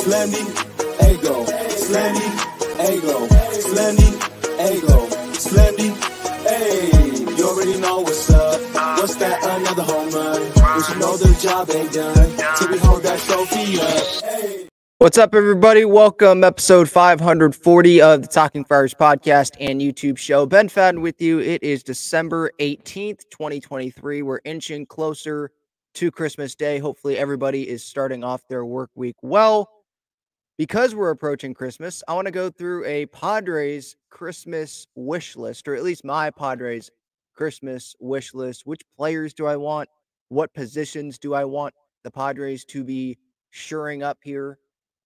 Slendy, ego, Slendy, ego, Slendy, ego, Slendy, hey, you already know what's up. What's that, another home run? But you know the job ain't done till we hold that trophy up. Hey. What's up, everybody? Welcome, episode 540 of the Talking Friars podcast and YouTube show. Ben Fadden with you. It is December 18th, 2023. We're inching closer to Christmas Day. Hopefully, everybody is starting off their work week well. Because we're approaching Christmas, I want to go through a Padres Christmas wish list, or at least my Padres Christmas wish list. Which players do I want? What positions do I want the Padres to be shoring up here?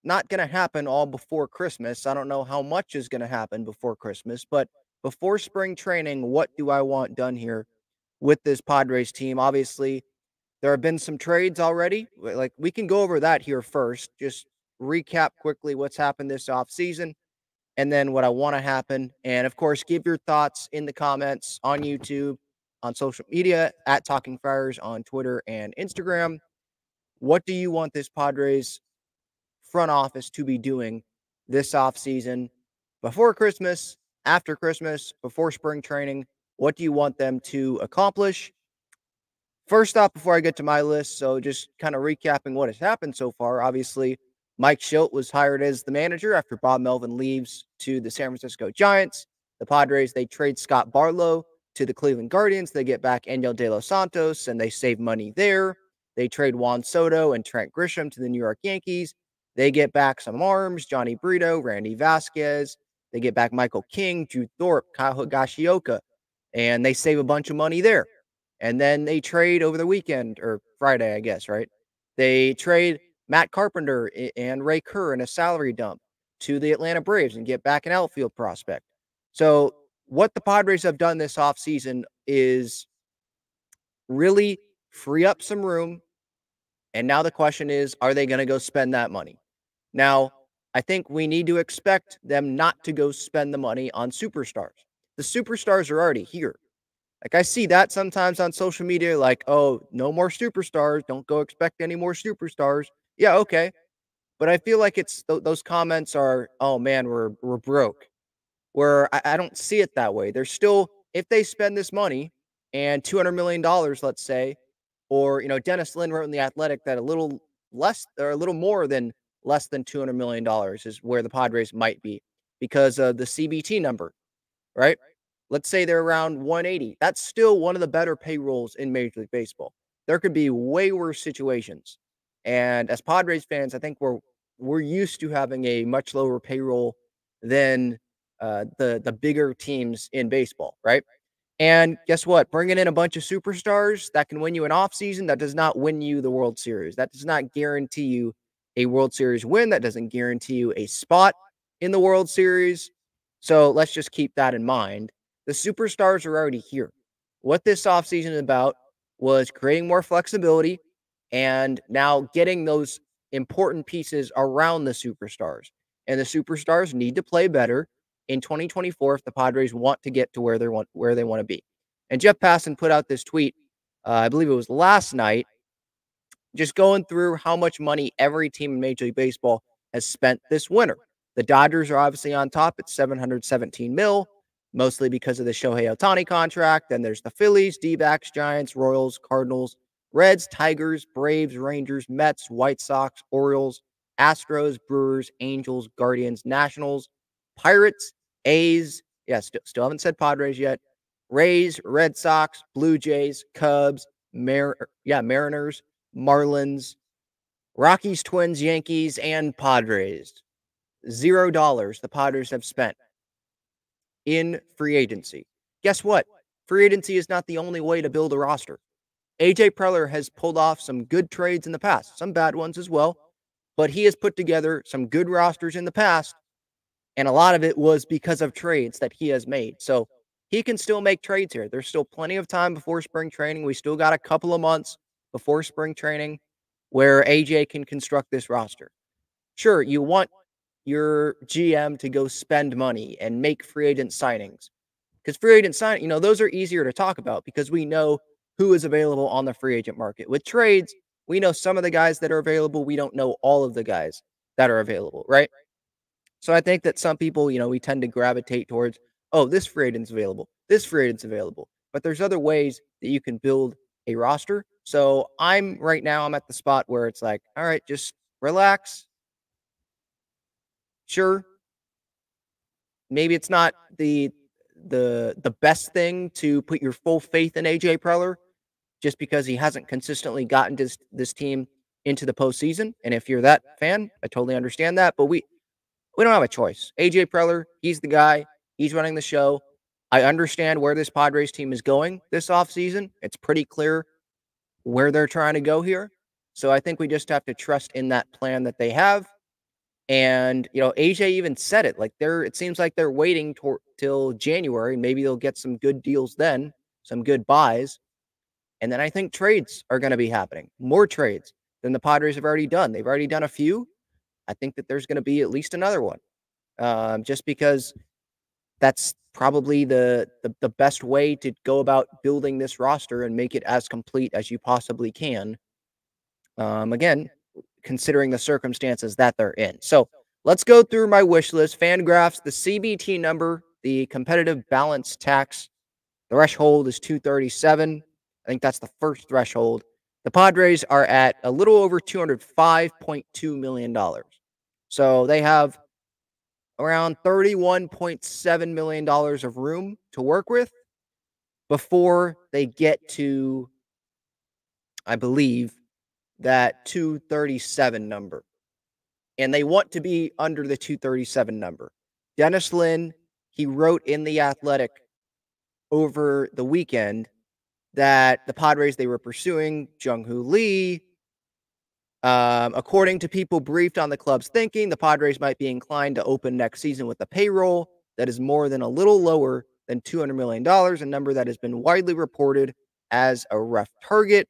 Not going to happen all before Christmas. I don't know how much is going to happen before Christmas, but before spring training, what do I want done here with this Padres team? Obviously, there have been some trades already. Like, we can go over that here first. Just recap quickly what's happened this offseason and then what I want to happen. And of course, give your thoughts in the comments on YouTube, on social media, at Talking Friars on Twitter and Instagram. What do you want this Padres front office to be doing this offseason before Christmas, after Christmas, before spring training? What do you want them to accomplish? First off, before I get to my list, so just kind of recapping what has happened so far. Obviously, Mike Shildt was hired as the manager after Bob Melvin leaves to the San Francisco Giants. The Padres, they trade Scott Barlow to the Cleveland Guardians. They get back Angel De Los Santos, and they save money there. They trade Juan Soto and Trent Grisham to the New York Yankees. They get back some arms, Johnny Brito, Randy Vasquez. They get back Michael King, Jude Thorpe, Kyle Higashioka, and they save a bunch of money there. And then they trade over the weekend, or Friday, I guess, right? They trade Matt Carpenter and Ray Kerr in a salary dump to the Atlanta Braves and get back an outfield prospect. So what the Padres have done this offseason is really free up some room. And now the question is, are they going to go spend that money? Now, I think we need to expect them not to go spend the money on superstars. The superstars are already here. Like, I see that sometimes on social media, like, oh, no more superstars. Don't go expect any more superstars. Yeah, okay. But I feel like it's those comments are, oh, man, we're broke. Where I don't see it that way. They're still, if they spend this money and $200 million, let's say, or, Dennis Lin wrote in The Athletic that a little less or a little more than less than $200 million is where the Padres might be because of the CBT number, right? Let's say they're around 180. That's still one of the better payrolls in Major League Baseball. There could be way worse situations. And as Padres fans, I think we're used to having a much lower payroll than the bigger teams in baseball, right? And guess what? Bringing in a bunch of superstars that can win you an offseason, that does not win you the World Series. That does not guarantee you a World Series win. That doesn't guarantee you a spot in the World Series. So let's just keep that in mind. The superstars are already here. What this offseason is about was creating more flexibility and now getting those important pieces around the superstars. And the superstars need to play better in 2024 if the Padres want to get to where they want to be. And Jeff Passan put out this tweet, I believe it was last night, just going through how much money every team in Major League Baseball has spent this winter. The Dodgers are obviously on top at $717 million, mostly because of the Shohei Ohtani contract. Then there's the Phillies, D-backs, Giants, Royals, Cardinals, Reds, Tigers, Braves, Rangers, Mets, White Sox, Orioles, Astros, Brewers, Angels, Guardians, Nationals, Pirates, A's. Yeah, still haven't said Padres yet. Rays, Red Sox, Blue Jays, Cubs, Mariners, Marlins, Rockies, Twins, Yankees, and Padres. $0 the Padres have spent in free agency. Guess what? Free agency is not the only way to build a roster. AJ Preller has pulled off some good trades in the past, some bad ones as well, but he has put together some good rosters in the past, and a lot of it was because of trades that he has made. So he can still make trades here. There's still plenty of time before spring training. We still got a couple of months before spring training where AJ can construct this roster. Sure, you want your GM to go spend money and make free agent signings. Because free agent signing, those are easier to talk about because we know who is available on the free agent market. With trades, we know some of the guys that are available. We don't know all of the guys that are available, right? So I think that some people, we tend to gravitate towards, oh, this free agent's available, this free agent's available. But there's other ways that you can build a roster. So right now, I'm at the spot where it's like, all right, just relax. Sure, maybe it's not the best thing to put your full faith in AJ Preller just because he hasn't consistently gotten this team into the postseason. And if you're that fan, I totally understand that. But we don't have a choice. AJ Preller, he's the guy. He's running the show. I understand where this Padres team is going this offseason. It's pretty clear where they're trying to go here. So I think we just have to trust in that plan that they have. And, AJ even said it. Like it seems like they're waiting till January. Maybe they'll get some good deals then, some good buys. And then I think trades are going to be happening. More trades than the Padres have already done. They've already done a few. I think that there's going to be at least another one. Just because that's probably the best way to go about building this roster and make it as complete as you possibly can. Again, considering the circumstances that they're in. So let's go through my wish list. Fangraphs, the CBT number, the competitive balance tax threshold is 237. I think that's the first threshold. The Padres are at a little over $205.2 million. So they have around $31.7 million of room to work with before they get to, I believe, that 237 number. And they want to be under the 237 number. Dennis Lin, he wrote in The Athletic over the weekend that the Padres, they were pursuing Jung-Hoo Lee. According to people briefed on the club's thinking, the Padres might be inclined to open next season with a payroll that is more than a little lower than $200 million, a number that has been widely reported as a rough target.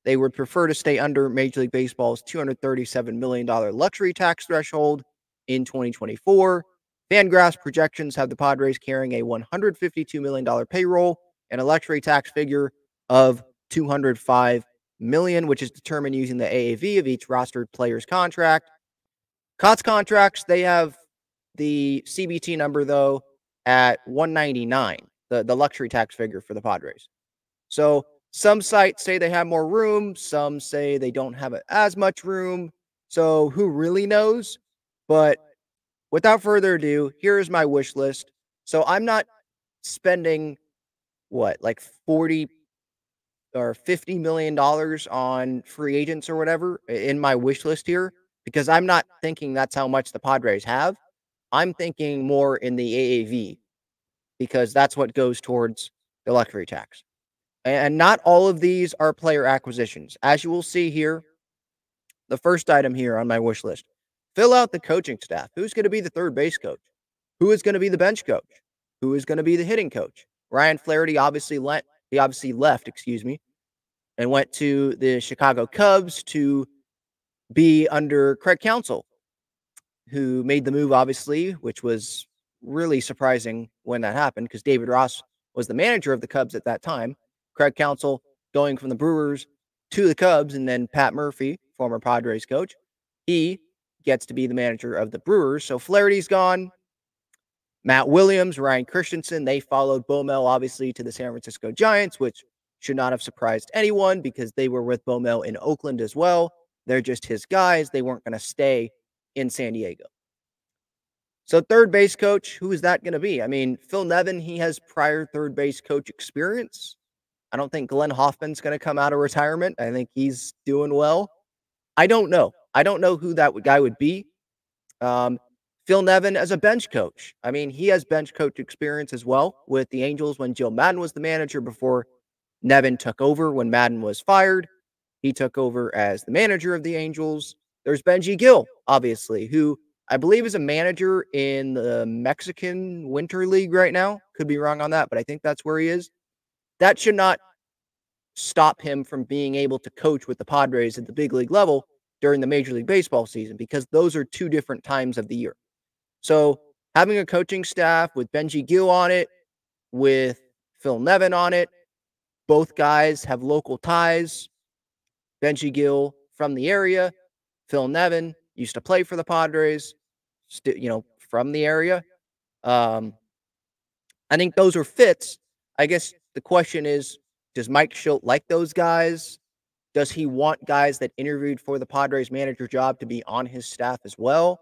They would prefer to stay under Major League Baseball's $237 million luxury tax threshold in 2024. Fangraphs projections have the Padres carrying a $152 million payroll and a luxury tax figure of $205 million, which is determined using the AAV of each rostered player's contract. COTS contracts, they have the CBT number, though, at 199, the luxury tax figure for the Padres. So some sites say they have more room. Some say they don't have as much room. So who really knows? But without further ado, here is my wish list. So I'm not spending like 40 or $50 million on free agents or whatever in my wish list here, because I'm not thinking that's how much the Padres have. I'm thinking more in the AAV, because that's what goes towards the luxury tax. And not all of these are player acquisitions. As you will see here, the first item here on my wish list, fill out the coaching staff. Who's going to be the third base coach? Who is going to be the bench coach? Who is going to be the hitting coach? Ryan Flaherty obviously left, and went to the Chicago Cubs to be under Craig Counsell, who made the move, obviously, which was really surprising when that happened, because David Ross was the manager of the Cubs at that time. Craig Counsell going from the Brewers to the Cubs, and then Pat Murphy, former Padres coach, he gets to be the manager of the Brewers. So Flaherty's gone. Matt Williams, Ryan Christensen, they followed Baumel, obviously, to the San Francisco Giants, which should not have surprised anyone because they were with Baumel in Oakland as well. They're just his guys. They weren't going to stay in San Diego. So third base coach, who is that going to be? I mean, Phil Nevin, he has prior third base coach experience. I don't think Glenn Hoffman's going to come out of retirement. I think he's doing well. I don't know. I don't know who that guy would be. Phil Nevin as a bench coach. I mean, he has bench coach experience as well with the Angels when Joe Madden was the manager before Nevin took over when Madden was fired. He took over as the manager of the Angels. There's Benji Gill, obviously, who I believe is a manager in the Mexican Winter League right now. Could be wrong on that, but I think that's where he is. That should not stop him from being able to coach with the Padres at the big league level during the Major League Baseball season, because those are two different times of the year. So having a coaching staff with Benji Gill on it, with Phil Nevin on it, both guys have local ties. Benji Gill from the area, Phil Nevin used to play for the Padres, from the area. Um, I think those are fits. I guess the question is, does Mike Schilt like those guys? Does he want guys that interviewed for the Padres manager job to be on his staff as well?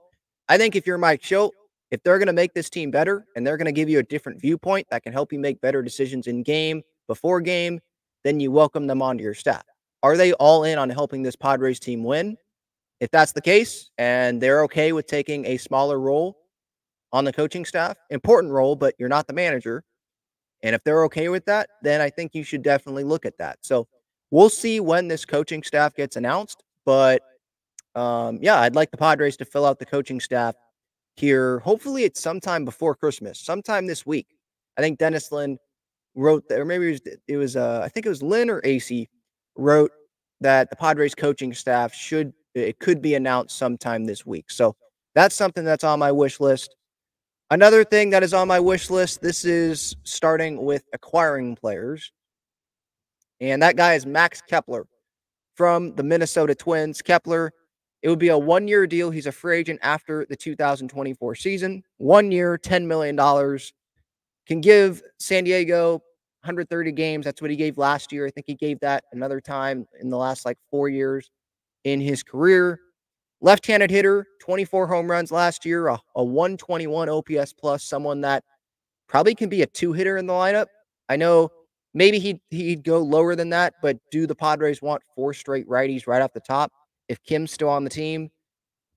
I think if you're Mike Schilt, if they're going to make this team better and they're going to give you a different viewpoint that can help you make better decisions in game, before game, then you welcome them onto your staff. Are they all in on helping this Padres team win? If that's the case and they're okay with taking a smaller role on the coaching staff, important role, but you're not the manager, and if they're okay with that, then I think you should definitely look at that. So we'll see when this coaching staff gets announced. But yeah, I'd like the Padres to fill out the coaching staff here. Hopefully, it's sometime before Christmas, sometime this week. I think Dennis Lynn wrote that, or maybe I think it was Lynn or AC wrote that the Padres coaching staff could be announced sometime this week. So that's something that's on my wish list. Another thing that is on my wish list, this is starting with acquiring players, and that guy is Max Kepler from the Minnesota Twins. Kepler, it would be a one-year deal. He's a free agent after the 2024 season. 1 year, $10 million. Can give San Diego 130 games. That's what he gave last year. I think he gave that another time in the last 4 years in his career. Left-handed hitter, 24 home runs last year, a 121 OPS plus, someone that probably can be a two-hitter in the lineup. I know maybe he'd go lower than that, but do the Padres want 4 straight righties right off the top? If Kim's still on the team,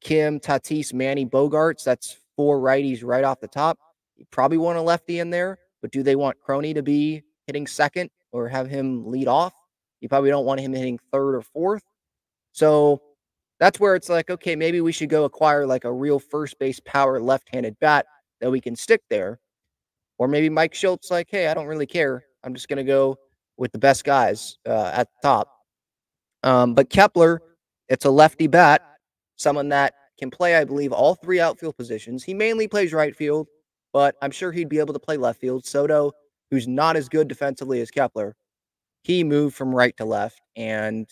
Kim, Tatis, Manny, Bogarts, that's 4 righties right off the top. You probably want a lefty in there, but do they want Crony to be hitting second or have him lead off? You probably don't want him hitting third or fourth. So that's where it's okay, maybe we should go acquire a real first base power left-handed bat that we can stick there. Or maybe Mike Schultz hey, I don't really care. I'm just going to go with the best guys at the top. But Kepler, it's a lefty bat, someone that can play, I believe, all 3 outfield positions. He mainly plays right field, but I'm sure he'd be able to play left field. Soto, who's not as good defensively as Kepler, he moved from right to left, and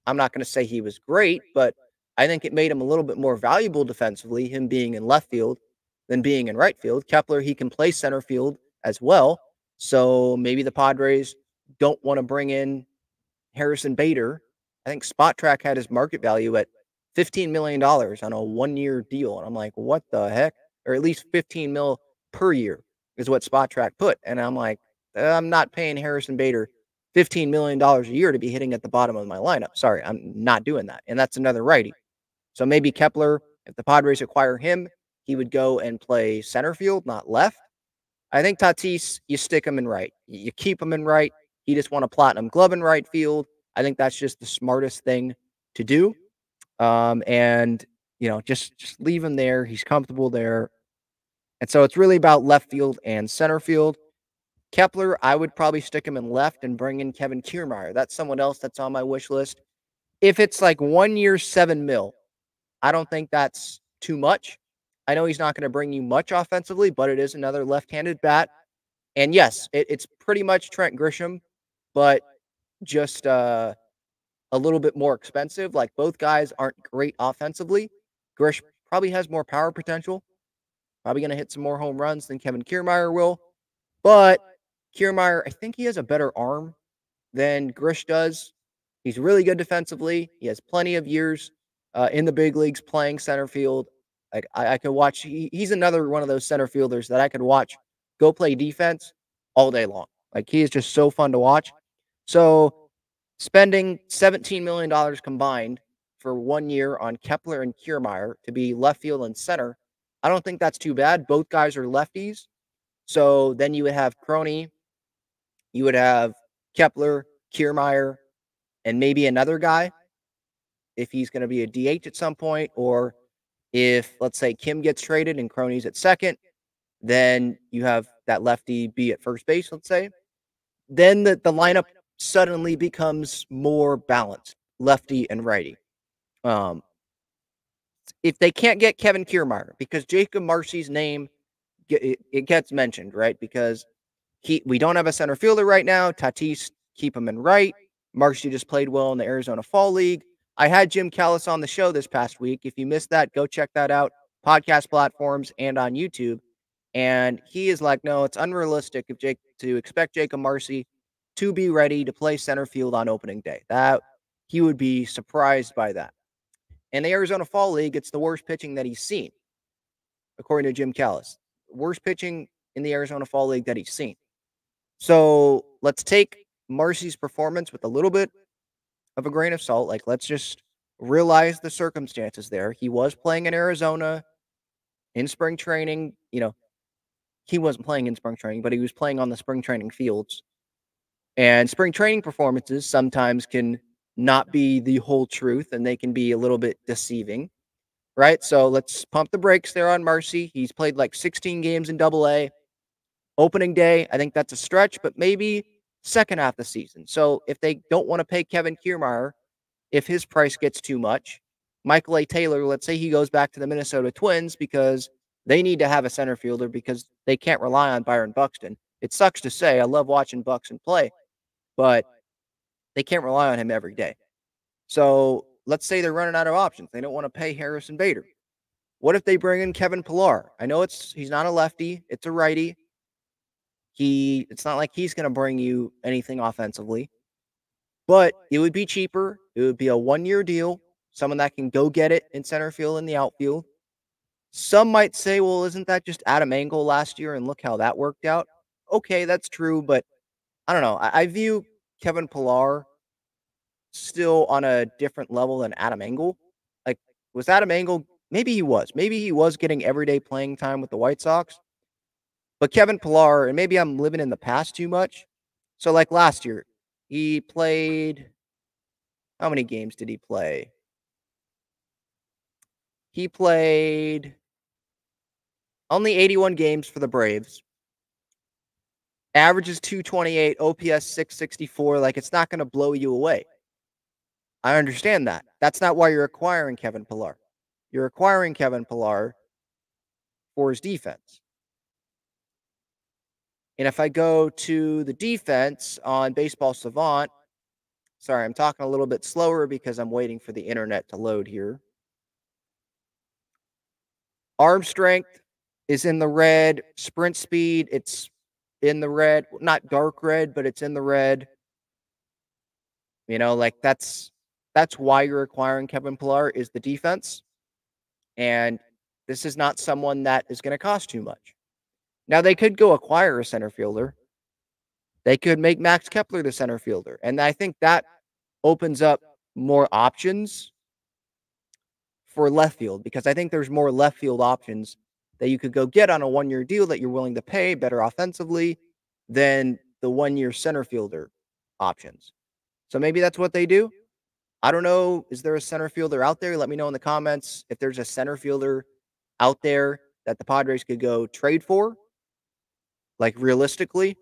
I'm not going to say he was great, but I think it made him a little bit more valuable defensively, him being in left field than being in right field. Kepler, he can play center field as well. So maybe the Padres don't want to bring in Harrison Bader. I think Spot Track had his market value at $15 million on a 1-year deal. And I'm like, what the heck? Or at least 15 mil per year is what Spot Track put. And I'm like, I'm not paying Harrison Bader $15 million a year to be hitting at the bottom of my lineup. Sorry, I'm not doing that. And that's another righty. So maybe Kepler, if the Padres acquire him, he would go and play center field, not left. I think Tatis, you stick him in right. You keep him in right. He just won a platinum glove in right field. I think that's just the smartest thing to do. And, just leave him there. He's comfortable there. And so it's really about left field and center field. Kepler, I would probably stick him in left and bring in Kevin Kiermaier. That's someone else that's on my wish list. If it's 1 year, $7 million, I don't think that's too much. I know he's not going to bring you much offensively, but it is another left-handed bat. And yes, it's pretty much Trent Grisham, but just a little bit more expensive. Both guys aren't great offensively. Grisham probably has more power potential. Probably going to hit some more home runs than Kevin Kiermaier will. But Kiermaier, I think he has a better arm than Grish does. He's really good defensively. He has plenty of years in the big leagues playing center field. I could watch. He's another one of those center fielders that I could watch go play defense all day long. He is just so fun to watch. So spending $17 million combined for 1 year on Kepler and Kiermaier to be left field and center, I don't think that's too bad. Both guys are lefties. So then you would have Crony, you would have Kepler, Kiermaier, and maybe another guy if he's going to be a DH at some point, or if, let's say, Kim gets traded and Crony's at second, then you have that lefty be at first base, let's say. Then the lineup suddenly becomes more balanced, lefty and righty. If they can't get Kevin Kiermaier, because Jacob Marcy's name, it gets mentioned, right? Because we don't have a center fielder right now. Tatis, keep him in right. Marcy just played well in the Arizona Fall League. I had Jim Callis on the show this past week. If you missed that, go check that out. Podcast platforms and on YouTube. And he is like, no, it's unrealistic to expect Jacob Marcy to be ready to play center field on opening day. That he would be surprised by that. In the Arizona Fall League, it's the worst pitching that he's seen, according to Jim Callis. Worst pitching in the Arizona Fall League that he's seen. So let's take Marcy's performance with a little bit of a grain of salt. Like, let's just realize the circumstances there. He was playing in Arizona in spring training. He wasn't playing in spring training, but he was playing on the spring training fields. And spring training performances sometimes can not be the whole truth, and they can be a little bit deceiving, right? So let's pump the brakes there on Marcy. He's played like 16 games in Double-A. Opening day, I think that's a stretch, but maybe second half of the season. So if they don't want to pay Kevin Kiermaier, if his price gets too much, Michael A. Taylor, let's say he goes back to the Minnesota Twins because they need to have a center fielder because they can't rely on Byron Buxton. It sucks to say. I love watching Buxton play, but they can't rely on him every day. So let's say they're running out of options. They don't want to pay Harrison Bader. What if they bring in Kevin Pillar? I know he's not a lefty. It's a righty. It's not like he's going to bring you anything offensively, but it would be cheaper. It would be a 1-year deal. Someone that can go get it in center field and the outfield. Some might say, well, isn't that just Adam Engel last year? And look how that worked out. Okay, that's true, but I don't know. I view Kevin Pillar still on a different level than Adam Engel. Like, was Adam Engel? Maybe he was. Maybe he was getting everyday playing time with the White Sox. But Kevin Pillar, and maybe I'm living in the past too much. So, like last year, he played. How many games did he play? He played only 81 games for the Braves. Averages 228, OPS 664. Like, it's not going to blow you away. I understand that. That's not why you're acquiring Kevin Pillar. You're acquiring Kevin Pillar for his defense. And if I go to the defense on Baseball Savant, sorry, I'm talking a little bit slower because I'm waiting for the internet to load here. Arm strength is in the red. Sprint speed, it's in the red. Not dark red, but it's in the red. Like that's why you're acquiring Kevin Pillar is the defense. And this is not someone that is going to cost too much. Now, they could go acquire a center fielder. They could make Max Kepler the center fielder. And I think that opens up more options for left field because I think there's more left field options that you could go get on a 1-year deal that you're willing to pay better offensively than the 1-year center fielder options. So maybe that's what they do. I don't know. Is there a center fielder out there? Let me know in the comments if there's a center fielder out there that the Padres could go trade for. Like, realistically,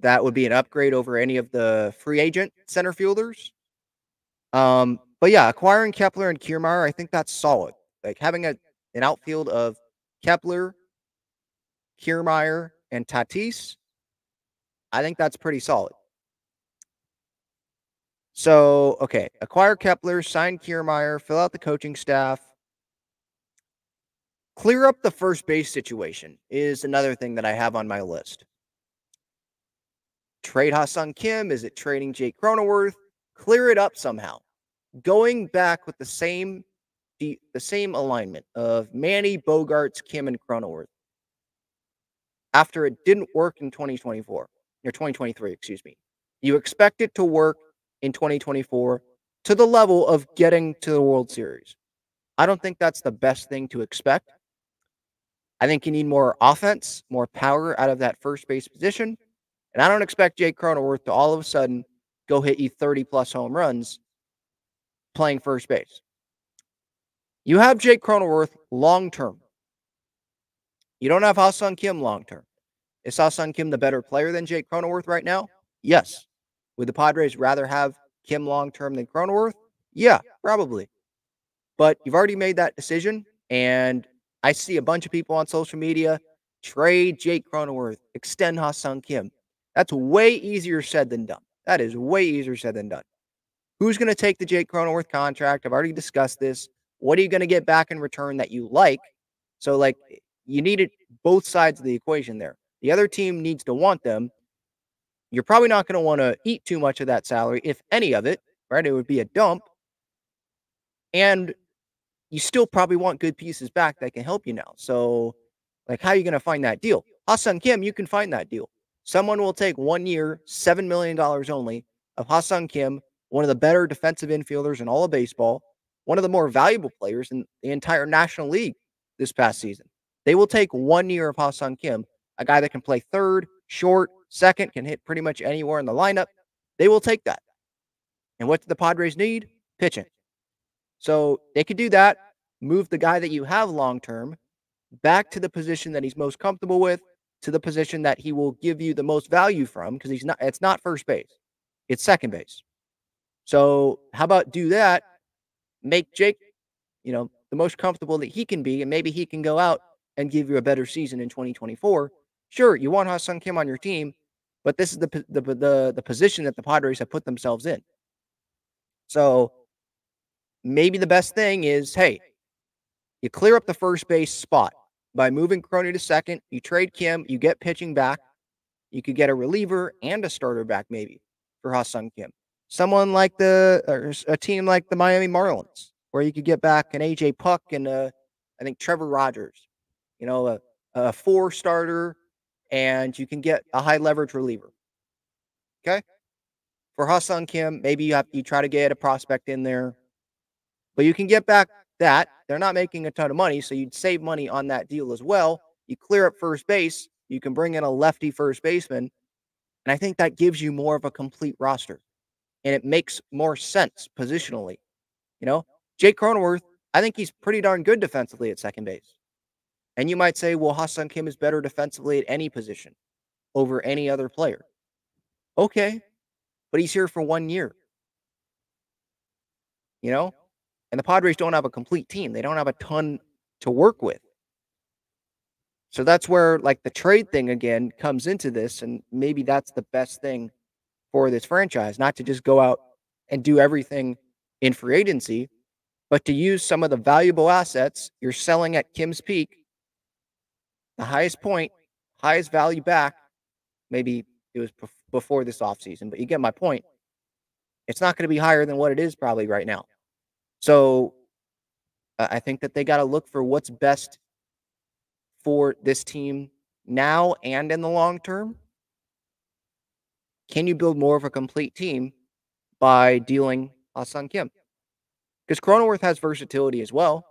that would be an upgrade over any of the free agent center fielders. But yeah, acquiring Kepler and Kiermaier, I think that's solid. Like, having an outfield of Kepler, Kiermaier, and Tatis, I think that's pretty solid. So, okay, acquire Kepler, sign Kiermaier, fill out the coaching staff. Clear up the first base situation is another thing that I have on my list. Trade Ha-Seong Kim? Is it trading Jake Cronenworth? Clear it up somehow. Going back with the same alignment of Manny, Bogarts, Kim, and Cronenworth. After it didn't work in 2024 or 2023, excuse me. You expect it to work in 2024 to the level of getting to the World Series. I don't think that's the best thing to expect. I think you need more offense, more power out of that first base position. And I don't expect Jake Cronenworth to all of a sudden go hit you 30-plus home runs playing first base. You have Jake Cronenworth long-term. You don't have Ha-Seong Kim long-term. Is Ha-Seong Kim the better player than Jake Cronenworth right now? Yes. Would the Padres rather have Kim long-term than Cronenworth? Yeah, probably. But you've already made that decision, and I see a bunch of people on social media trade Jake Cronenworth, extend Ha-Seong Kim. That's way easier said than done. That is way easier said than done. Who's going to take the Jake Cronenworth contract? I've already discussed this. What are you going to get back in return that you like? So, like, you needed both sides of the equation there. The other team needs to want them. You're probably not going to want to eat too much of that salary, if any of it, right? It would be a dump. And you still probably want good pieces back that can help you now. So, like, how are you going to find that deal? Ha-Seong Kim, you can find that deal. Someone will take 1 year, $7 million only of Ha-Seong Kim, one of the better defensive infielders in all of baseball, one of the more valuable players in the entire National League this past season. They will take 1 year of Ha-Seong Kim, a guy that can play third, short, second, can hit pretty much anywhere in the lineup. They will take that. And what do the Padres need? Pitching. So they could do that, move the guy that you have long term back to the position that he's most comfortable with, to the position that he will give you the most value from, because it's not first base, it's second base. So how about do that, make Jake, the most comfortable that he can be, and maybe he can go out and give you a better season in 2024. Sure, you want Ha-Seong Kim on your team, but this is the position that the Padres have put themselves in. So maybe the best thing is, hey, you clear up the first base spot by moving Crony to second. You trade Kim. You get pitching back. You could get a reliever and a starter back maybe for Ha-Seong Kim. Someone like a team like the Miami Marlins, where you could get back an AJ Puck and I think Trevor Rogers. A 4-starter, and you can get a high leverage reliever. Okay, for Ha-Seong Kim, maybe you try to get a prospect in there, but you can get back that. They're not making a ton of money, so you'd save money on that deal as well. You clear up first base, you can bring in a lefty first baseman, and I think that gives you more of a complete roster, and it makes more sense positionally. Jake Cronenworth, I think he's pretty darn good defensively at second base. And you might say, well, Ha-Seong Kim is better defensively at any position over any other player. Okay, but he's here for 1 year. And the Padres don't have a complete team. They don't have a ton to work with. So that's where, like, the trade thing again comes into this, and maybe that's the best thing for this franchise, not to just go out and do everything in free agency, but to use some of the valuable assets you're selling at Kim's peak, the highest point, highest value back. Maybe it was before this offseason, but you get my point. It's not going to be higher than what it is probably right now. So I think that they got to look for what's best for this team now and in the long term. Can you build more of a complete team by dealing Ha-Seong Kim? Because Cronenworth has versatility as well.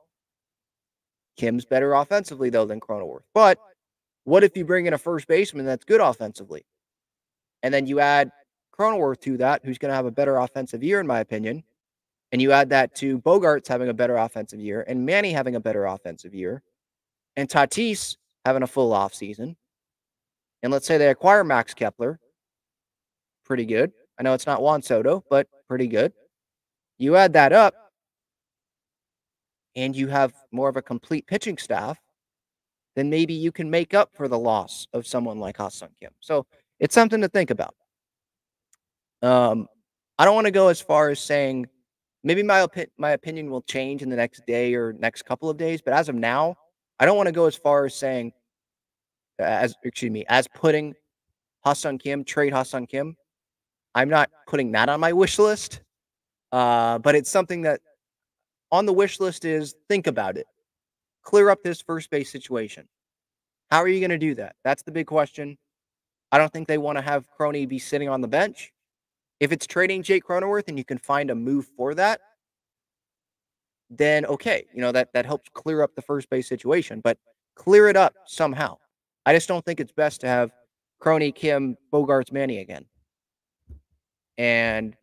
Kim's better offensively, though, than Cronenworth. But what if you bring in a first baseman that's good offensively? And then you add Cronenworth to that, who's going to have a better offensive year, in my opinion. And you add that to Bogarts having a better offensive year, and Manny having a better offensive year, and Tatis having a full offseason. And let's say they acquire Max Kepler. Pretty good. I know it's not Juan Soto, but pretty good. You add that up, and you have more of a complete pitching staff, then maybe you can make up for the loss of someone like Ha-Seong Kim. So it's something to think about. I don't want to go as far as saying maybe my opinion will change in the next day or next couple of days, but as of now, I don't want to go as far as saying, as putting Ha-Seong Kim, trade Ha-Seong Kim. I'm not putting that on my wish list, but it's something that on the wish list is think about it. Clear up this first base situation. How are you going to do that? That's the big question. I don't think they want to have Crony be sitting on the bench. If it's trading Jake Cronenworth and you can find a move for that, then okay, that helps clear up the first base situation, but clear it up somehow. I just don't think it's best to have Crony, Kim, Bogarts, Manny again and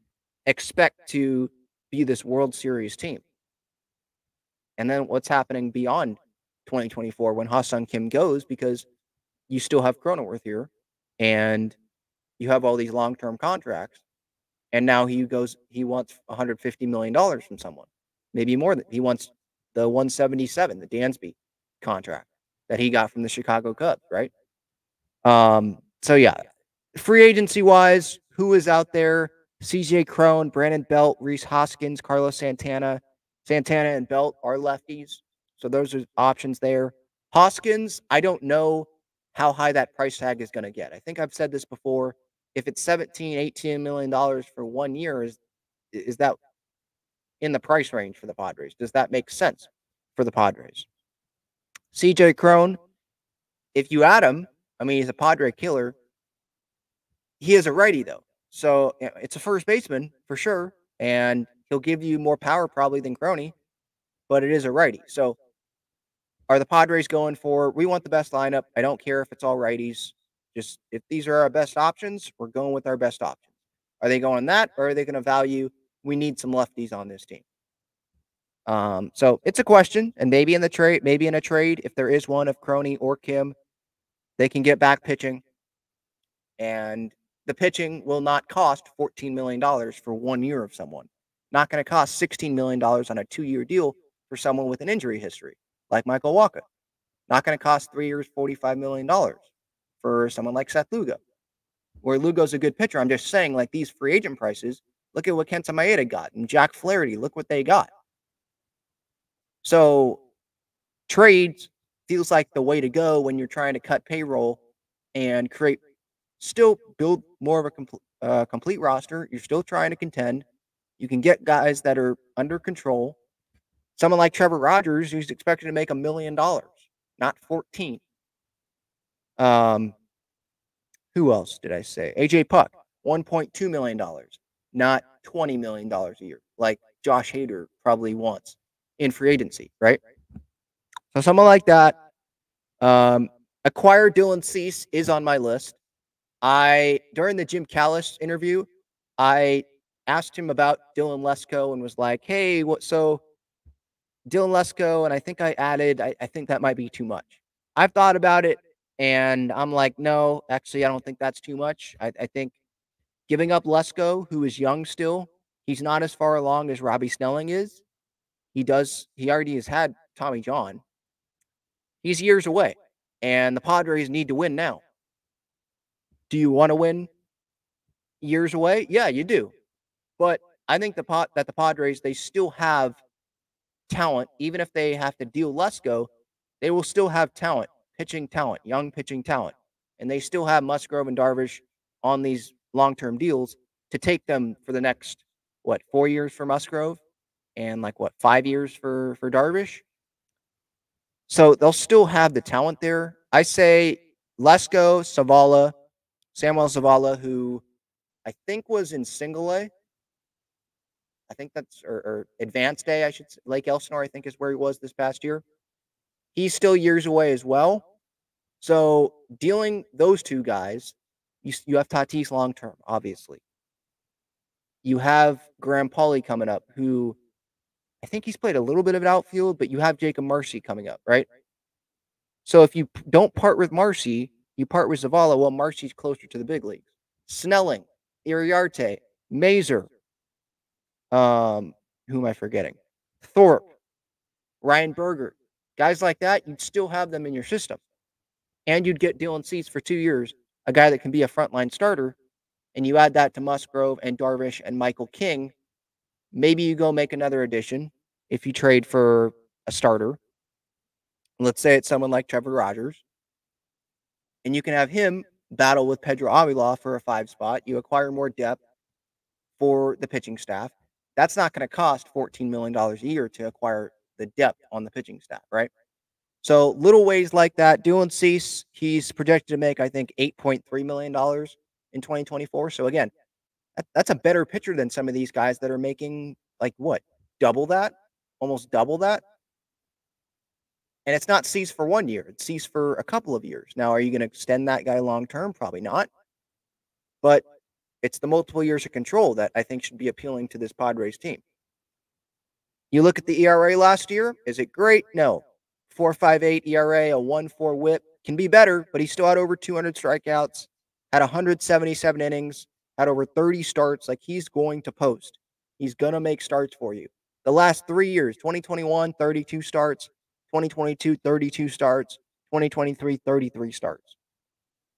expect to be this World Series team. And then what's happening beyond 2024 when Ha-Seong Kim goes, because you still have Cronenworth here and you have all these long-term contracts. And now he wants $150 million from someone, maybe more. He wants the 177, the Dansby contract that he got from the Chicago Cubs, right? So yeah, free agency wise, who is out there? CJ Crone, Brandon Belt, Reese Hoskins, Carlos Santana. Santana and Belt are lefties. So those are options there. Hoskins, I don't know how high that price tag is going to get. I think I've said this before. If it's $17, $18 million for 1 year, is that in the price range for the Padres? Does that make sense for the Padres? CJ Crone, if you add him, I mean, he's a Padre killer. He is a righty, though. So it's a first baseman for sure. And he'll give you more power probably than Crony, but it is a righty. So are the Padres going for, we want the best lineup? I don't care if it's all righties. Just if these are our best options, we're going with our best options. Are they going that, or are they going to value, we need some lefties on this team? So it's a question, and maybe in a trade, if there is one of Crony or Kim, they can get back pitching, and the pitching will not cost $14 million for 1 year of someone. Not going to cost $16 million on a 2-year deal for someone with an injury history, like Michael Wacha. Not going to cost 3 years, $45 million for someone like Seth Lugo. Where Lugo's a good pitcher, I'm just saying, like these free agent prices, look at what Kenta Maeda got, and Jack Flaherty, look what they got. So trades feels like the way to go when you're trying to cut payroll and still build more of a complete roster. You're still trying to contend. You can get guys that are under control. Someone like Trevor Rogers, who's expected to make $1 million, not 14. Who else did I say? AJ Puck, $1.2 million, not $20 million a year, like Josh Hader probably wants in free agency, right? So someone like that. Acquire Dylan Cease is on my list. During the Jim Callis interview, I asked him about Dylan Lesko and was like, hey, so Dylan Lesko, and I think I added, I think that might be too much. I've thought about it, and I'm like, no, actually, I don't think that's too much. I think giving up Lesko, who is young still, he's not as far along as Robbie Snelling is. He already has had Tommy John. He's years away, and the Padres need to win now. Do you want to win years away? Yeah, you do. But I think that the Padres, they still have talent. Even if they have to deal Lesko, they will still have talent, young pitching talent. And they still have Musgrove and Darvish on these long-term deals to take them for the next, 4 years for Musgrove and 5 years for Darvish. So they'll still have the talent there. I say Lesko, Samuel Zavala, who I think was in single A. I think that's, or advanced A, I should say. Lake Elsinore, I think, is where he was this past year. He's still years away as well. So dealing those two guys, you have Tatis long term, obviously. You have Graham Pauley coming up, who I think he's played a little bit of outfield, but you have Jacob Marcy coming up, right? So if you don't part with Marcy, you part with Zavala. Well, Marcy's closer to the big leagues. Snelling, Iriarte, Mazer, who am I forgetting? Thorpe, Ryan Berger, guys like that, you'd still have them in your system. And you'd get Dylan Cease for 2 years, a guy that can be a frontline starter. And you add that to Musgrove and Darvish and Michael King. Maybe you go make another addition if you trade for a starter. Let's say it's someone like Trevor Rogers. And you can have him battle with Pedro Avila for a 5 spot. You acquire more depth for the pitching staff. That's not going to cost $14 million a year to acquire the depth on the pitching staff, right? So little ways like that. Dylan Cease, he's projected to make, I think, $8.3 million in 2024. So again, that's a better pitcher than some of these guys that are making double that, almost double that. And it's not Cease for 1 year. It's Cease for a couple of years. Now, are you going to extend that guy long term? Probably not. But it's the multiple years of control that I think should be appealing to this Padres team. You look at the ERA last year. Is it great? No. 4.58 ERA, a 1.4 WHIP. Can be better, but he still had over 200 strikeouts, had 177 innings, had over 30 starts. He's going to post. He's going to make starts for you. The last 3 years, 2021, 32 starts. 2022, 32 starts. 2023, 33 starts.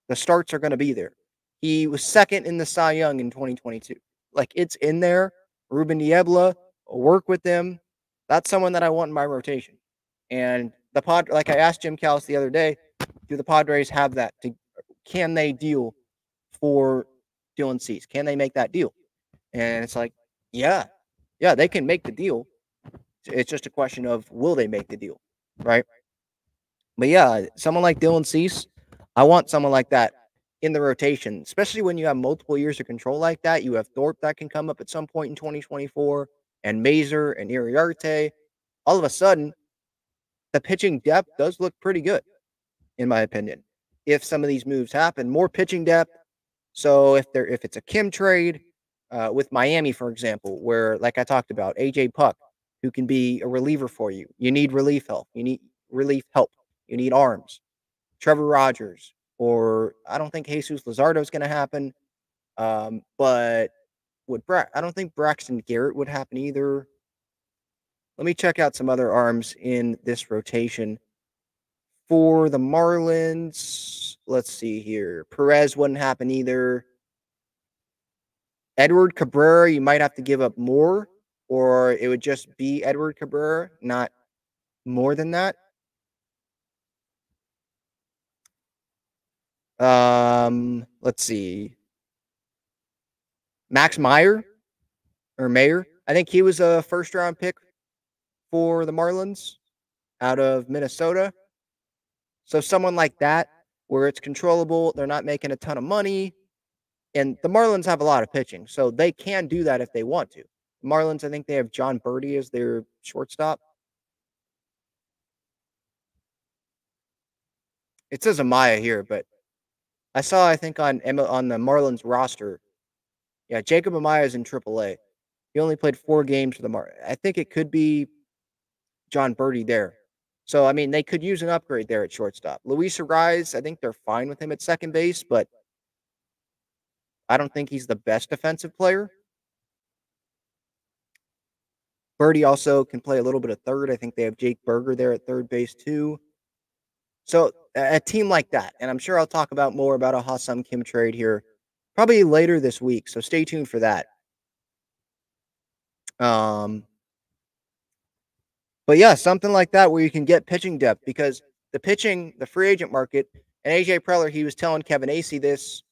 The starts are going to be there. He was second in the Cy Young in 2022. Like, it's in there. Ruben Niebla, work with them. That's someone that I want in my rotation. And like I asked Jim Callis the other day, do the Padres have that? Can they deal for Dylan Cease? Can they make that deal? And it's like, yeah, they can make the deal. It's just a question of will they make the deal, right? But yeah, someone like Dylan Cease, I want someone like that in the rotation, especially when you have multiple years of control like that. You have Thorpe that can come up at some point in 2024, and Mazer and Iriarte. All of a sudden, the pitching depth does look pretty good, in my opinion. If some of these moves happen, more pitching depth. So if it's a Kim trade with Miami, for example, where like I talked about, AJ Puck, who can be a reliever for you. You need relief help. You need relief help. You need arms. Trevor Rogers, or I don't think Jesus Luzardo is going to happen. But I don't think Braxton Garrett would happen either. Let me check out some other arms in this rotation. For the Marlins, let's see here. Perez wouldn't happen either. Edward Cabrera, you might have to give up more, or it would just be Edward Cabrera, not more than that. Let's see. Max Meyer or Mayer. I think he was a first round pick for the Marlins out of Minnesota. So someone like that, where it's controllable, they're not making a ton of money, and the Marlins have a lot of pitching, so they can do that if they want to. The Marlins, I think they have John Birdie as their shortstop. It says Amaya here, but I saw, I think, on the Marlins roster, yeah, Jacob Amaya is in AAA. He only played 4 games for the Marlins. I think it could be John Birdie there. So, I mean, they could use an upgrade there at shortstop. Luis Ariz, I think they're fine with him at second base, but I don't think he's the best defensive player. Birdie also can play a little bit of third. I think they have Jake Berger there at third base too. So a team like that, and I'm sure I'll talk about more about a Ha-Seong Kim trade here probably later this week. So stay tuned for that. But yeah, something like that where you can get pitching depth, because the free agent market, and AJ Preller, he was telling Kevin Acee this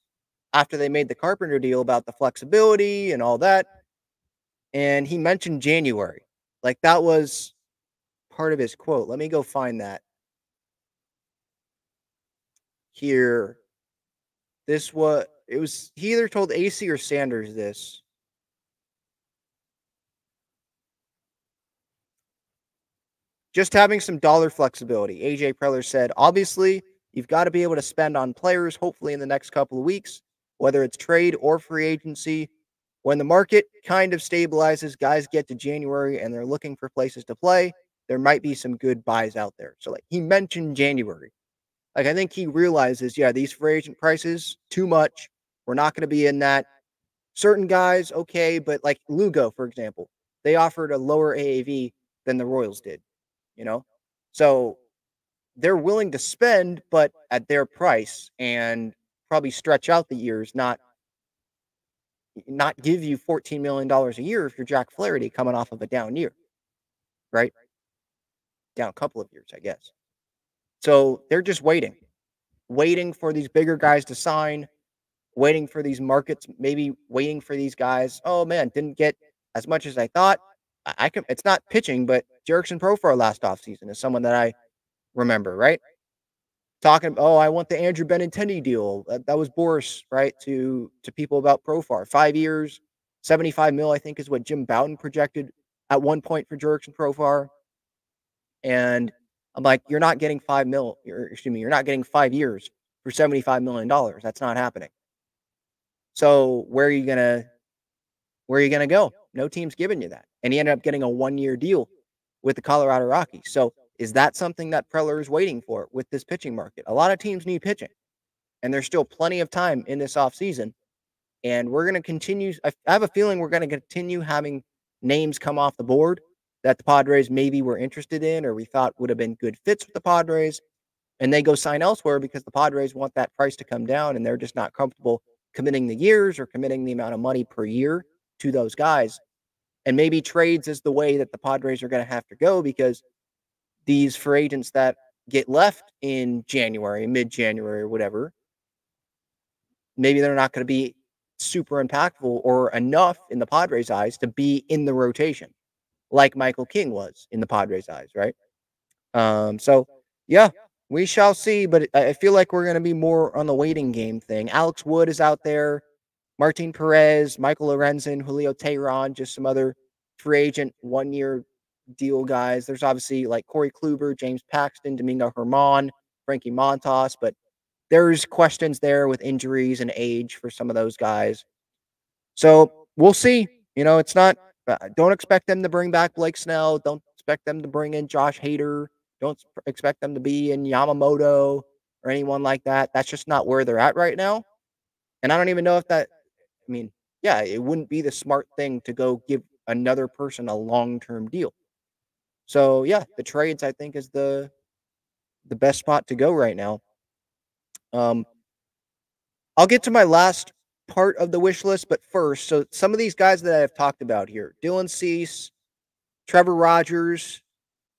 after they made the Carpenter deal about the flexibility and all that. And he mentioned January. Like, that was part of his quote. Let me go find that here. He either told Acee or Sanders this. Just having some dollar flexibility. AJ Preller said, obviously, you've got to be able to spend on players, hopefully in the next couple of weeks, whether it's trade or free agency. When the market kind of stabilizes, guys get to January and they're looking for places to play, there might be some good buys out there. So, like, he mentioned January. Like, I think he realizes, yeah, these free agent prices, too much. We're not going to be in that. Certain guys, okay, but like Lugo, for example, they offered a lower AAV than the Royals did, you know? So they're willing to spend, but at their price, and probably stretch out the years, not give you $14 million a year if you're Jack Flaherty coming off of a down year, right? Down a couple of years, I guess. So they're just waiting for these bigger guys to sign, waiting for these markets, maybe waiting for these guys. Oh man, didn't get as much as I thought. It's not pitching, but Jerickson Profar last offseason is someone that I remember, right? Talking, oh, I want the Andrew Benintendi deal. That was Boris, right? To people about Profar. 5 years, 75 mil, I think, is what Jim Bouton projected at one point for Jerickson Profar. And I'm like, you're not getting you're not getting 5 years for $75 million. That's not happening. So where are you gonna go? No team's giving you that. And he ended up getting a 1-year deal with the Colorado Rockies. So is that something that Preller is waiting for with this pitching market? A lot of teams need pitching, and there's still plenty of time in this offseason. And we're going to continue. I have a feeling we're going to continue having names come off the board that the Padres maybe were interested in, or we thought would have been good fits with the Padres, and they go sign elsewhere because the Padres want that price to come down, and they're just not comfortable committing the years or committing the amount of money per year to those guys. And maybe trades is the way that the Padres are going to have to go, because these free agents that get left in January, mid-January or whatever, maybe they're not going to be super impactful or enough in the Padres' eyes to be in the rotation, like Michael King was in the Padres' eyes, right? So yeah, we shall see, but I feel like we're going to be more on the waiting game thing. Alex Wood is out there, Martin Perez, Michael Lorenzen, Julio Teheran, just some other free agent 1-year deal guys. There's obviously like Corey Kluber, James Paxton, Domingo Herman, Frankie Montas, but there's questions there with injuries and age for some of those guys. So we'll see. It's not, don't expect them to bring back Blake Snell. Don't expect them to bring in Josh Hader. Don't expect them to be in Yamamoto or anyone like that. That's just not where they're at right now. And I don't even know if that, I mean, yeah, it wouldn't be the smart thing to go give another person a long-term deal. So yeah, the trades I think is the best spot to go right now. I'll get to my last part of the wish list, but first, so some of these guys that I've talked about here: Dylan Cease, Trevor Rogers,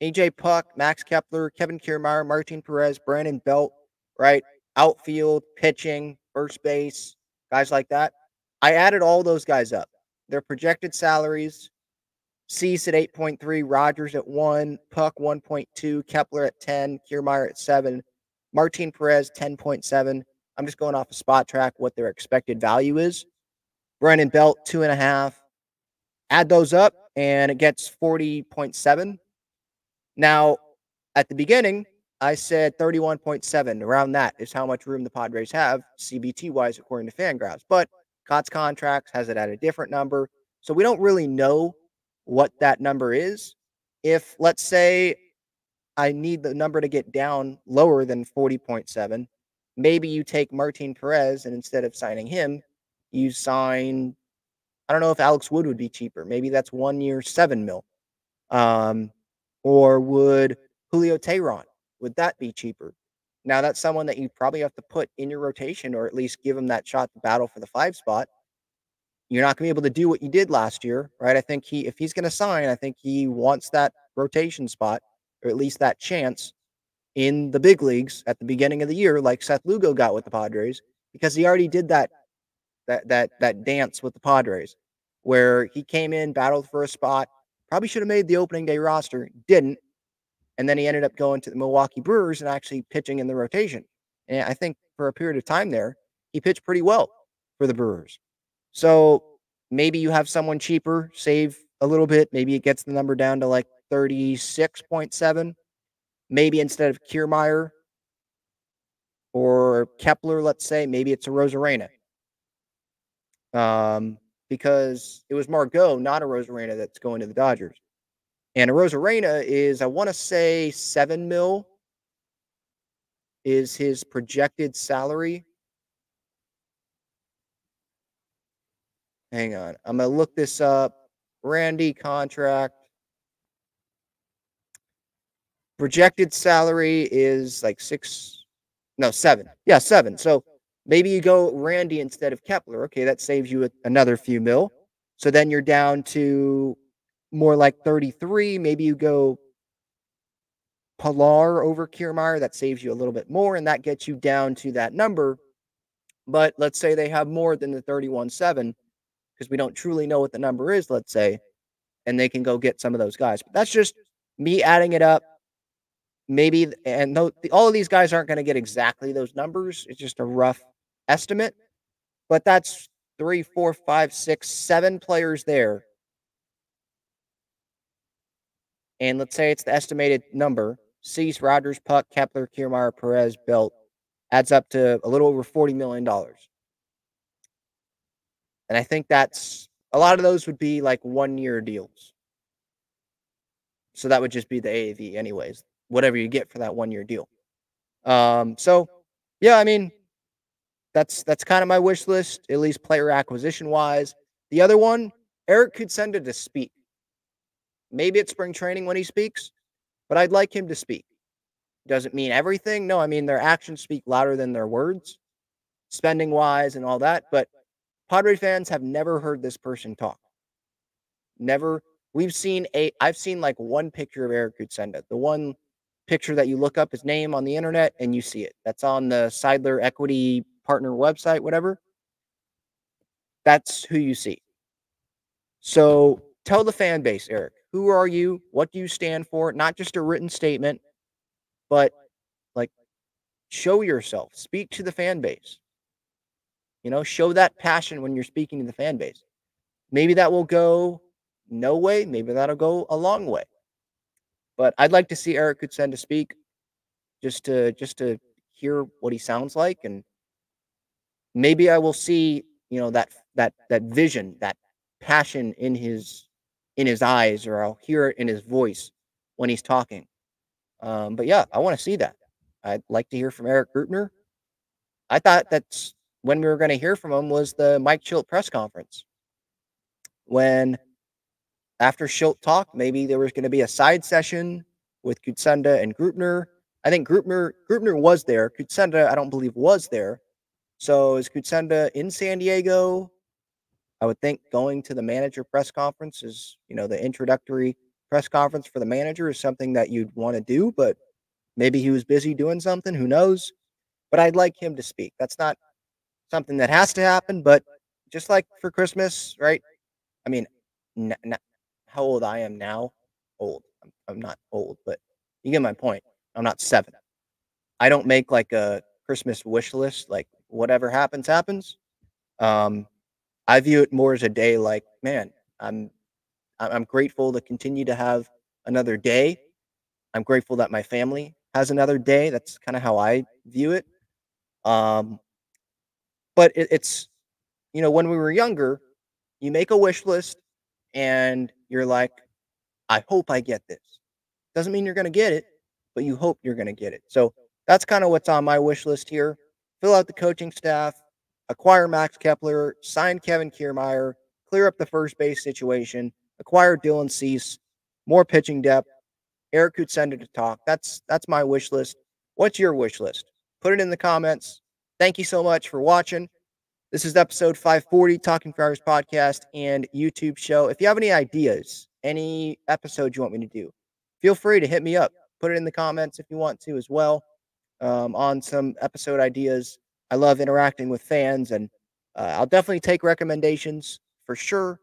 AJ Puck, Max Kepler, Kevin Kiermaier, Martin Perez, Brandon Belt, right? Outfield, pitching, first base, guys like that. I added all those guys up. Their projected salaries: Cease at 8.3, Rogers at 1, Puck 1.2, Kepler at 10, Kiermaier at 7, Martin Perez 10.7. I'm just going off a spot track what their expected value is. Brandon Belt 2.5. Add those up and it gets 40.7. Now, at the beginning, I said 31.7. Around that is how much room the Padres have, CBT wise, according to Fangraphs. But Cott's Contracts has it at a different number. So we don't really know what that number is. If, let's say, I need the number to get down lower than 40.7, maybe you take Martin Perez and instead of signing him, you sign, I don't know if Alex Wood would be cheaper. Maybe that's 1 year, $7 million. Or would Julio Teheran, would that be cheaper? Now, that's someone that you probably have to put in your rotation or at least give him that shot to battle for the 5 spot. You're not going to be able to do what you did last year, right? I think if he's going to sign, I think he wants that rotation spot, or at least that chance in the big leagues at the beginning of the year, like Seth Lugo got with the Padres, because he already did that dance with the Padres, where he came in, battled for a spot, probably should have made the opening day roster, didn't, and then he ended up going to the Milwaukee Brewers and actually pitching in the rotation. And I think for a period of time there, he pitched pretty well for the Brewers. So maybe you have someone cheaper, save a little bit. Maybe it gets the number down to like 36.7. Maybe instead of Kiermaier or Kepler, let's say, maybe it's a Rosarena. Because it was Margot, not a Rosarena, that's going to the Dodgers. And a Rosarena is, I want to say, $7 million is his projected salary. Hang on. I'm going to look this up. Randy contract. Projected salary is like 7. Yeah, 7. So maybe you go Randy instead of Kepler. Okay, that saves you another few mil. So then you're down to more like 33. Maybe you go Pilar over Kiermaier. That saves you a little bit more, and that gets you down to that number. But let's say they have more than the 31.7, because we don't truly know what the number is, let's say, and they can go get some of those guys. But that's just me adding it up. Maybe, and all of these guys aren't going to get exactly those numbers. It's just a rough estimate. But that's 3, 4, 5, 6, 7 players there. And let's say it's the estimated number. Cease, Rogers, Puck, Kepler, Kiermaier, Perez, Belt. Adds up to a little over $40 million. And I think that's, a lot of those would be like 1-year deals. So that would just be the AAV anyways, whatever you get for that 1-year deal. So yeah, I mean, that's kind of my wish list, at least player acquisition wise. The other one, Eric could send it to speak. Maybe it's spring training when he speaks, but I'd like him to speak. Doesn't mean everything. No, I mean, their actions speak louder than their words, spending wise and all that. But Padre fans have never heard this person talk. Never. I've seen like one picture of Eric Kutsenda. The one picture that you look up his name on the internet and you see it. That's on the Seidler Equity Partner website, whatever. That's who you see. So tell the fan base, Eric, who are you? What do you stand for? Not just a written statement, but like show yourself. Speak to the fan base. Show that passion when you're speaking to the fan base. Maybe that will go no way. Maybe that'll go a long way. But I'd like to see Eric Kutsenda speak just to hear what he sounds like, and maybe I will see that vision, that passion in his eyes, or I'll hear it in his voice when he's talking. But yeah, I want to see that. I'd like to hear from Eric Grutner. I thought that's when we were going to hear from him was the Mike Schilt press conference. When after Schilt talked, maybe there was going to be a side session with Kutsenda and Grutner. I think Grutner was there. Kutsenda, I don't believe, was there. So is Kutsenda in San Diego? I would think going to the manager press conference is, the introductory press conference for the manager is something that you'd want to do, but maybe he was busy doing something. Who knows? But I'd like him to speak. That's not something that has to happen, but just like for Christmas, right? I mean, how old I am now? Old. I'm not old, but you get my point. I'm not 7. I don't make like a Christmas wish list. Like whatever happens, happens. I view it more as a day. Like, man, I'm grateful to continue to have another day. I'm grateful that my family has another day. That's kind of how I view it. But it's when we were younger, you make a wish list and you're like, I hope I get this. Doesn't mean you're going to get it, but you hope you're going to get it. So that's kind of what's on my wish list here. Fill out the coaching staff, acquire Max Kepler, sign Kevin Kiermaier, clear up the first base situation, acquire Dylan Cease, more pitching depth, Eric Kutsenda to talk. That's my wish list. What's your wish list? Put it in the comments. Thank you so much for watching. This is episode 540, Talking Friars podcast and YouTube show. If you have any ideas, any episodes you want me to do, feel free to hit me up. Put it in the comments if you want to as well, on some episode ideas. I love interacting with fans, and I'll definitely take recommendations for sure.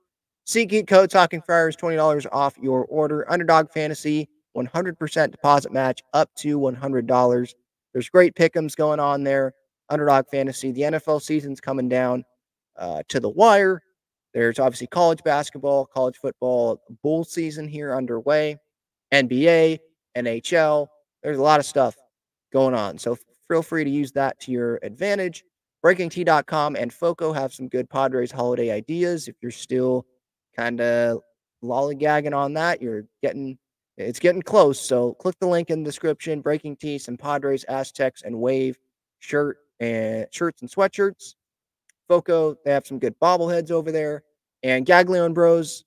SeatGeek code Talking Friars, $20 off your order. Underdog Fantasy, 100% deposit match up to $100. There's great pick'ems going on there. Underdog Fantasy. The NFL season's coming down to the wire. There's obviously college basketball, college football, bowl season here underway, NBA, NHL. There's a lot of stuff going on. So feel free to use that to your advantage. BreakingT.com and Foco have some good Padres holiday ideas. If you're still kind of lollygagging on that, it's getting close. So click the link in the description. Breaking T, some Padres, Aztecs, and Wave shirts and sweatshirts. Foco, they have some good bobbleheads over there. And Gaglione Bros,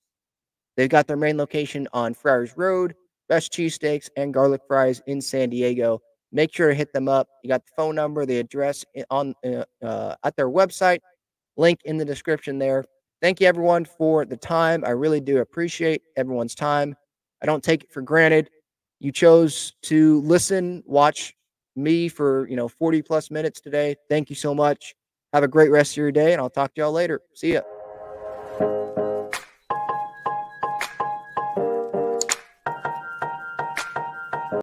they've got their main location on Friars Road. Best cheesesteaks and garlic fries in San Diego. Make sure to hit them up. You got the phone number, the address on at their website. Link in the description there. Thank you, everyone, for the time. I really do appreciate everyone's time. I don't take it for granted. You chose to listen, watch me for 40 plus minutes today. Thank you so much. Have a great rest of your day, and I'll talk to y'all later. See ya.